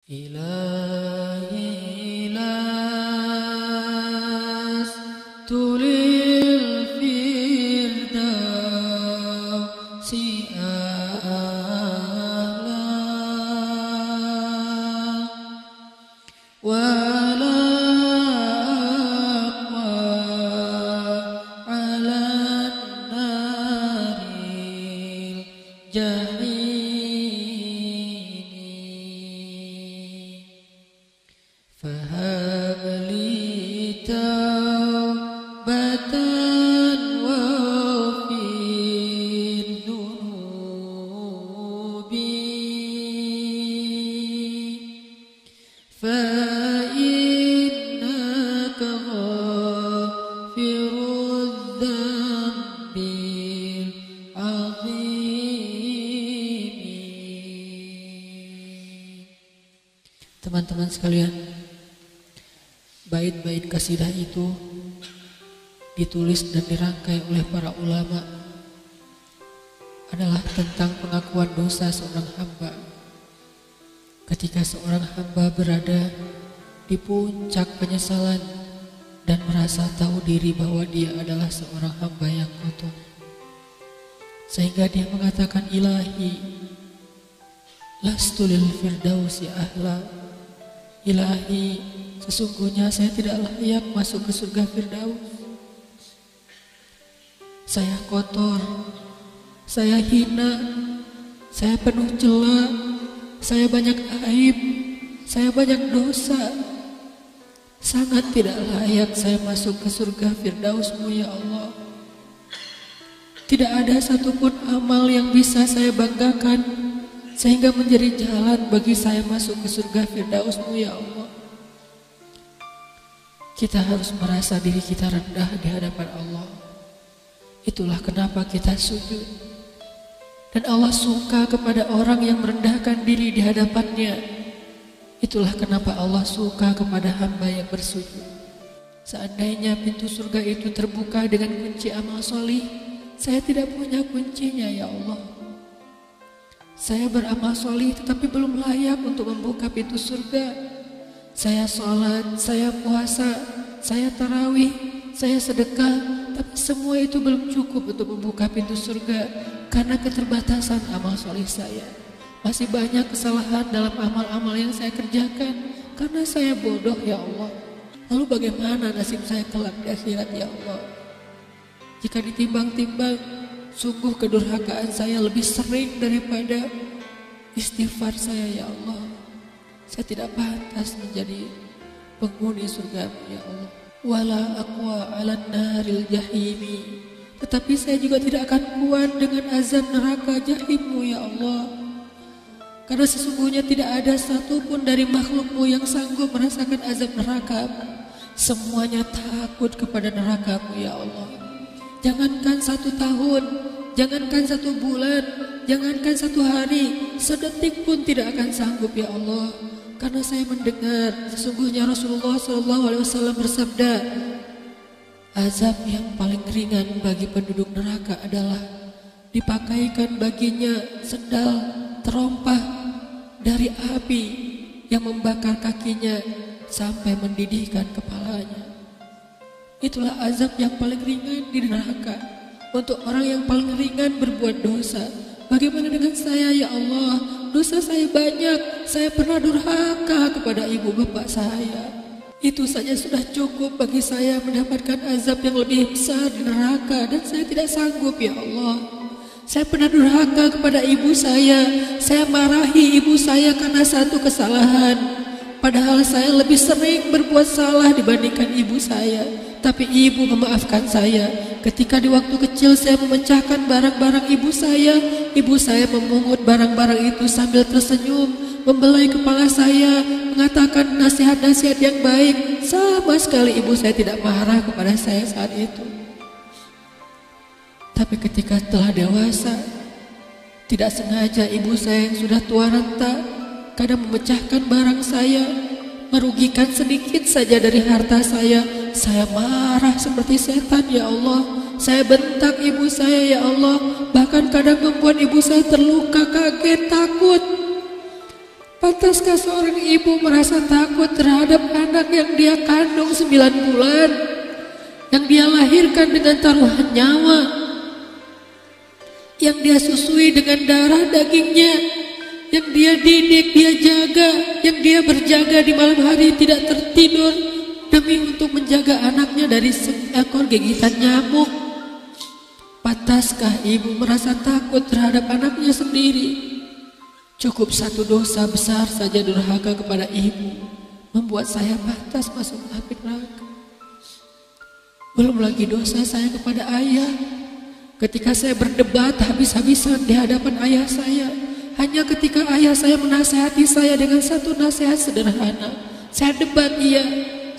إلهي لست للفردوس أعلى ولا أقوى على النار الجحيم فهب لي توبة واغفر ذنوبي فإنك غافر الذنب العظيم. Teman-teman sekalian, bait-bait kasidah itu ditulis dan dirangkai oleh para ulama adalah tentang pengakuan dosa seorang hamba. Ketika seorang hamba berada di puncak penyesalan dan merasa tahu diri bahwa dia adalah seorang hamba yang kotor, sehingga dia mengatakan, Ilahi lastu lil firdausi ahla. Ilahi, sesungguhnya saya tidak layak masuk ke surga Firdaus. Saya kotor, saya hina, saya penuh cela, saya banyak aib, saya banyak dosa. Sangat tidak layak saya masuk ke surga Firdaus-Mu ya Allah. Tidak ada satupun amal yang bisa saya banggakan sehingga menjadi jalan bagi saya masuk ke surga Firdaus-Mu ya Allah. Kita harus merasa diri kita rendah di hadapan Allah. Itulah kenapa kita sujud. Dan Allah suka kepada orang yang merendahkan diri di hadapannya. Itulah kenapa Allah suka kepada hamba yang bersujud. Seandainya pintu surga itu terbuka dengan kunci amal solih, saya tidak punya kuncinya ya Allah. Saya beramal solih tetapi belum layak untuk membuka pintu surga. Saya sholat, saya puasa, saya tarawih, saya sedekah, tapi semua itu belum cukup untuk membuka pintu surga karena keterbatasan amal solih saya. Masih banyak kesalahan dalam amal-amal yang saya kerjakan karena saya bodoh ya Allah. Lalu bagaimana nasib saya kelak di akhirat ya Allah? Jika ditimbang-timbang, sungguh kedurhakaan saya lebih sering daripada istighfar saya ya Allah. Saya tidak pantas menjadi penghuni surga ya Allah. Wala aqwa 'alan naril jahimi. Tetapi saya juga tidak akan kuat dengan azab neraka jahim-Mu ya Allah. Karena sesungguhnya tidak ada satupun dari makhluk-Mu yang sanggup merasakan azab neraka. Semuanya takut kepada neraka-Mu ya Allah. Jangankan 1 tahun, jangankan 1 bulan, jangankan 1 hari, sedetik pun tidak akan sanggup ya Allah. Karena saya mendengar sesungguhnya Rasulullah SAW bersabda, azab yang paling ringan bagi penduduk neraka adalah dipakaikan baginya sendal terompah dari api yang membakar kakinya sampai mendidihkan kepalanya. Itulah azab yang paling ringan di neraka untuk orang yang paling ringan berbuat dosa. Bagaimana dengan saya ya Allah? Dosa saya banyak. Saya pernah durhaka kepada ibu bapak saya. Itu saja sudah cukup bagi saya mendapatkan azab yang lebih besar di neraka, dan saya tidak sanggup ya Allah. Saya pernah durhaka kepada ibu saya. Saya marahi ibu saya karena satu kesalahan. Padahal saya lebih sering berbuat salah dibandingkan ibu saya. Tapi ibu memaafkan saya. Ketika di waktu kecil saya memecahkan barang-barang ibu saya memungut barang-barang itu sambil tersenyum, membelai kepala saya, mengatakan nasihat-nasihat yang baik. Sama sekali ibu saya tidak marah kepada saya saat itu. Tapi ketika telah dewasa, tidak sengaja ibu saya yang sudah tua renta kadang memecahkan barang saya, merugikan sedikit saja dari harta saya marah seperti setan ya Allah. Saya bentak ibu saya ya Allah, bahkan kadang membuat ibu saya terluka, kaget, takut. Pantaskah seorang ibu merasa takut terhadap anak yang dia kandung 9 bulan, yang dia lahirkan dengan taruhan nyawa, yang dia susui dengan darah dagingnya, yang dia didik, dia jaga, yang dia berjaga di malam hari tidak tertidur demi untuk menjaga anaknya dari seekor gigitan nyamuk? Pantaskah ibu merasa takut terhadap anaknya sendiri? Cukup satu dosa besar saja durhaka kepada ibu membuat saya pantas masuk api neraka. Belum lagi dosa saya kepada ayah. Ketika saya berdebat habis-habisan di hadapan ayah saya, hanya ketika ayah saya menasihati saya dengan satu nasihat sederhana, saya debat dia,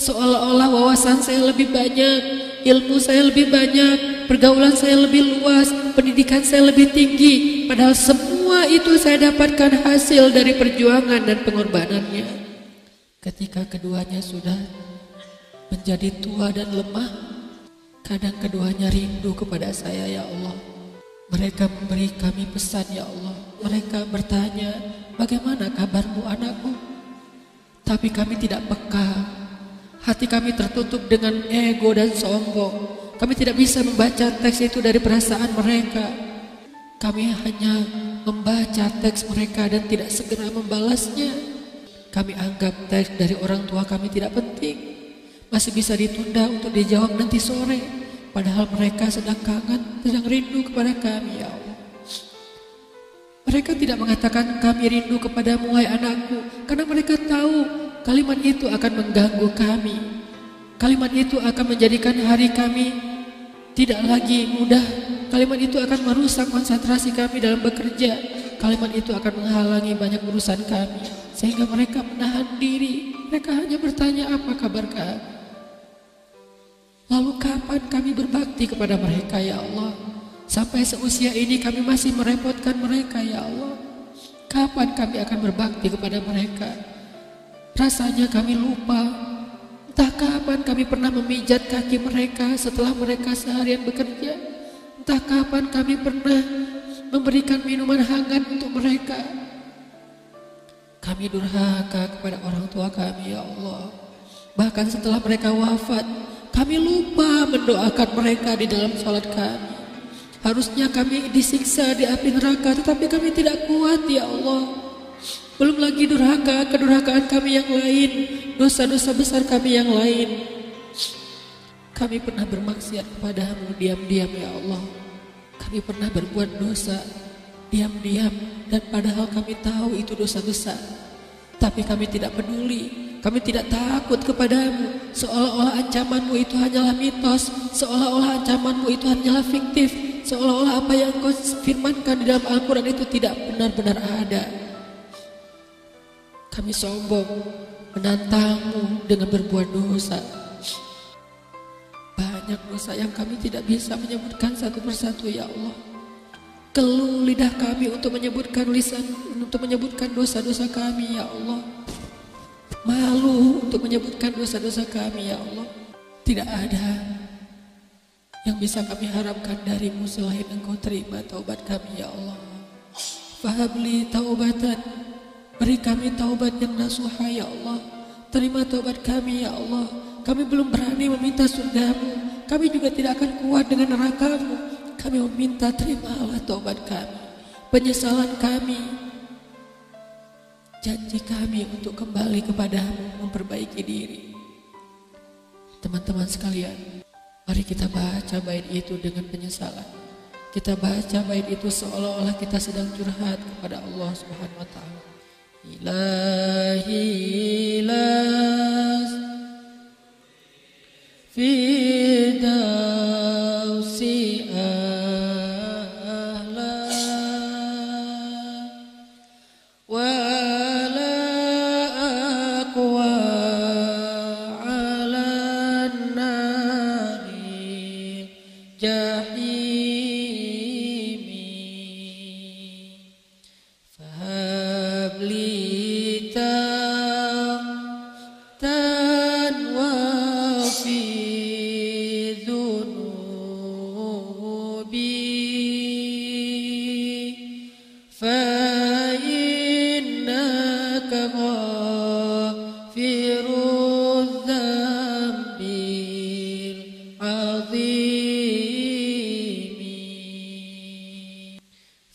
seolah-olah wawasan saya lebih banyak, ilmu saya lebih banyak, pergaulan saya lebih luas, pendidikan saya lebih tinggi. Padahal semua itu saya dapatkan hasil dari perjuangan dan pengorbanannya. Ketika keduanya sudah menjadi tua dan lemah, kadang keduanya rindu kepada saya, ya Allah. Mereka memberi kami pesan, ya Allah. Mereka bertanya, bagaimana kabarmu anakku? Tapi kami tidak peka. Hati kami tertutup dengan ego dan sombong. Kami tidak bisa membaca teks itu dari perasaan mereka. Kami hanya membaca teks mereka dan tidak segera membalasnya. Kami anggap teks dari orang tua kami tidak penting, masih bisa ditunda untuk dijawab nanti sore. Padahal mereka sedang kangen, sedang rindu kepada kami, ya Allah. Mereka tidak mengatakan kami rindu kepadamu wahai anakku, karena mereka tahu kalimat itu akan mengganggu kami. Kalimat itu akan menjadikan hari kami tidak lagi mudah. Kalimat itu akan merusak konsentrasi kami dalam bekerja. Kalimat itu akan menghalangi banyak urusan kami, sehingga mereka menahan diri. Mereka hanya bertanya, apa kabar kami? Lalu kapan kami berbakti kepada mereka, ya Allah? Sampai seusia ini kami masih merepotkan mereka, ya Allah. Kapan kami akan berbakti kepada mereka? Rasanya kami lupa. Entah kapan kami pernah memijat kaki mereka setelah mereka seharian bekerja. Entah kapan kami pernah memberikan minuman hangat untuk mereka. Kami durhaka kepada orang tua kami, ya Allah. Bahkan setelah mereka wafat, kami lupa mendoakan mereka di dalam sholat kami. Harusnya kami disiksa di api neraka, tetapi kami tidak kuat, ya Allah. Belum lagi durhaka, kedurhakaan kami yang lain, dosa-dosa besar kami yang lain. Kami pernah bermaksiat kepadamu diam-diam, ya Allah. Kami pernah berbuat dosa diam-diam, dan padahal kami tahu itu dosa besar. Tapi kami tidak peduli, kami tidak takut kepadamu. Seolah-olah ancamanmu itu hanyalah mitos, seolah-olah ancamanmu itu hanyalah fiktif, seolah-olah apa yang kau firmankan di dalam Al-Quran itu tidak benar-benar ada. Kami sombong menantangmu dengan berbuat dosa. Banyak dosa yang kami tidak bisa menyebutkan satu persatu, ya Allah. Keluh lidah kami untuk menyebutkan dosa-dosa kami, ya Allah. Malu untuk menyebutkan dosa-dosa kami, ya Allah. Tidak ada yang bisa kami harapkan darimu selain Engkau terima taubat kami, ya Allah. Fahabli taubatan, beri kami taubat yang nasuha, ya Allah. Terima taubat kami, ya Allah. Kami belum berani meminta surgamu, kami juga tidak akan kuat dengan nerakamu. Kami meminta terimalah taubat kami, penyesalan kami, janji kami untuk kembali kepadamu, memperbaiki diri. Teman-teman sekalian, mari kita baca bait itu dengan penyesalan. Kita baca bait itu seolah-olah kita sedang curhat kepada Allah Subhanahu wa Ta'ala. Ilahi las Fidausi ahla wala aqwa ala nari jahimi fahabli tan wa fi فإنك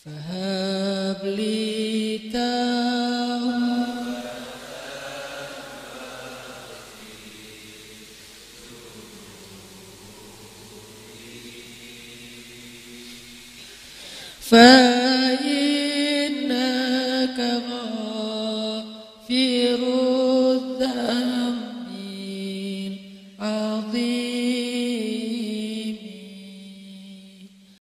فهب لي توبة فإنك غافر الذنب